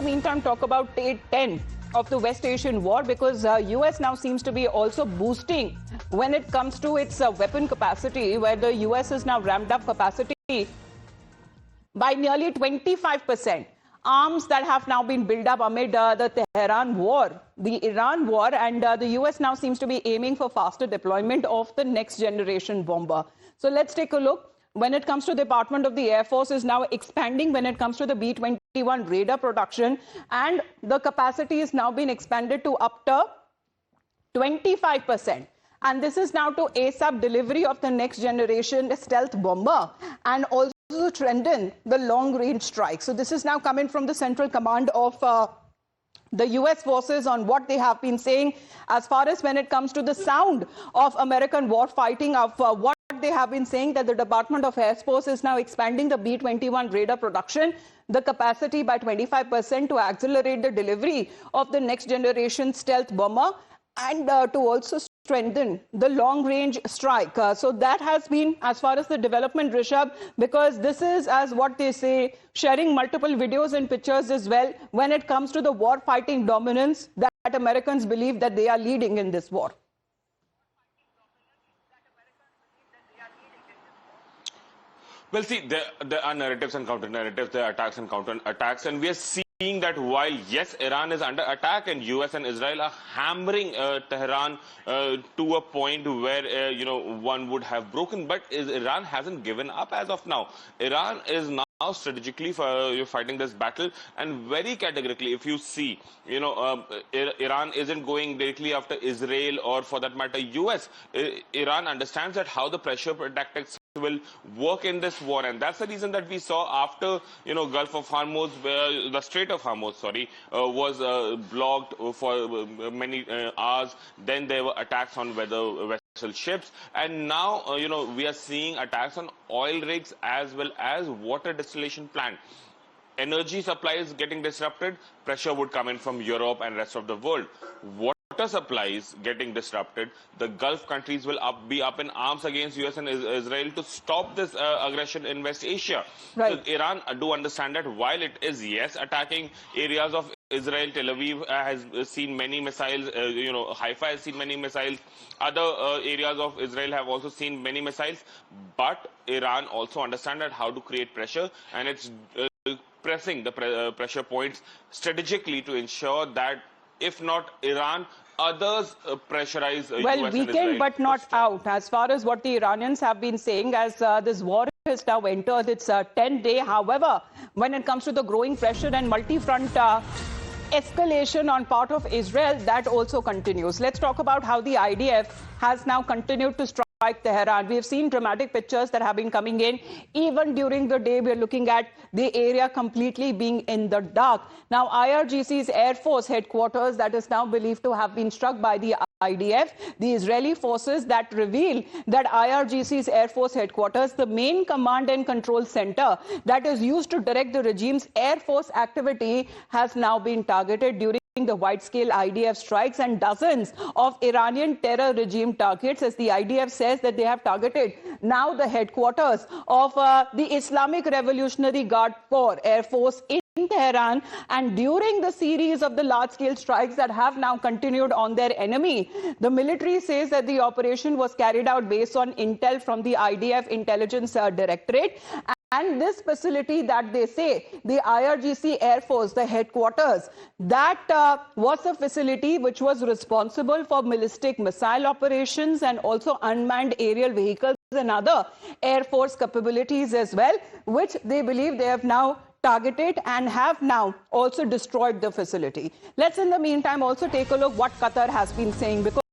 meantime talk about day 10 of the West Asian war, because US now seems to be also boosting when it comes to its weapon capacity, where the US has now ramped up capacity by nearly 25%. Arms that have now been built up amid the Tehran war, the Iran war, and the US now seems to be aiming for faster deployment of the next generation bomber. So let's take a look. When it comes to the Department of the Air Force is now expanding when it comes to the B-21 radar production, and the capacity is now being expanded to up to 25%. And this is now to ASAP delivery of the next generation stealth bomber and also strengthen the long-range strike. So this is now coming from the Central Command of the US forces on what they have been saying as far as when it comes to the sound of American war fighting, of what they have been saying, that the Department of Air Force is now expanding the B-21 radar production, the capacity by 25% to accelerate the delivery of the next generation stealth bomber, and to also strengthen the long-range strike. So that has been as far as the development, Rishabh, because this is, as what they say, sharing multiple videos and pictures as well when it comes to the war-fighting dominance that Americans believe that they are leading in this war. Well, see, there are narratives and counter-narratives, there are attacks and counter-attacks, and we are seeing that while, yes, Iran is under attack and US and Israel are hammering Tehran to a point where, one would have broken, but Iran hasn't given up as of now. Iran is now strategically fighting this battle, and very categorically, if you see, Iran isn't going directly after Israel or, for that matter, US. Iran understands that how the pressure tactics will work in this war, and that's the reason that we saw after Gulf of Hormuz, the Strait of Hormuz, was blocked for many hours. Then there were attacks on weather vessel ships, and now we are seeing attacks on oil rigs as well as water distillation plant. Energy supply is getting disrupted. Pressure would come in from Europe and rest of the world. Water supplies getting disrupted. The Gulf countries will be up in arms against US and Israel to stop this aggression in West Asia. Right. So Iran do understand that while it is, yes, attacking areas of Israel, Tel Aviv has seen many missiles, Haifa has seen many missiles, other areas of Israel have also seen many missiles, but Iran also understands that how to create pressure, and it's pressing the pressure points strategically to ensure that if not Iran, others pressurize well, US weakened but not out, as far as what the Iranians have been saying, as this war has now entered its 10th day. However, when it comes to the growing pressure and multi-front escalation on part of Israel, that also continues. Let's talk about how the IDF has now continued to strike Tehran. We have seen dramatic pictures that have been coming in. Even during the day, we are looking at the area completely being in the dark. Now, IRGC's Air Force headquarters, that is now believed to have been struck by the IDF. The Israeli forces that reveal that IRGC's Air Force headquarters, the main command and control center that is used to direct the regime's Air Force activity, has now been targeted during the wide-scale IDF strikes, and dozens of Iranian terror regime targets, as the IDF says that they have targeted now the headquarters of the Islamic Revolutionary Guard Corps Air Force in Tehran. And during the series of the large-scale strikes that have now continued on their enemy, the military says that the operation was carried out based on intel from the IDF Intelligence Directorate. And this facility that they say, the IRGC Air Force, the headquarters, that was a facility which was responsible for ballistic missile operations and also unmanned aerial vehicles and other Air Force capabilities as well, which they believe they have now targeted and have now also destroyed the facility. Let's in the meantime also take a look what Qatar has been saying, because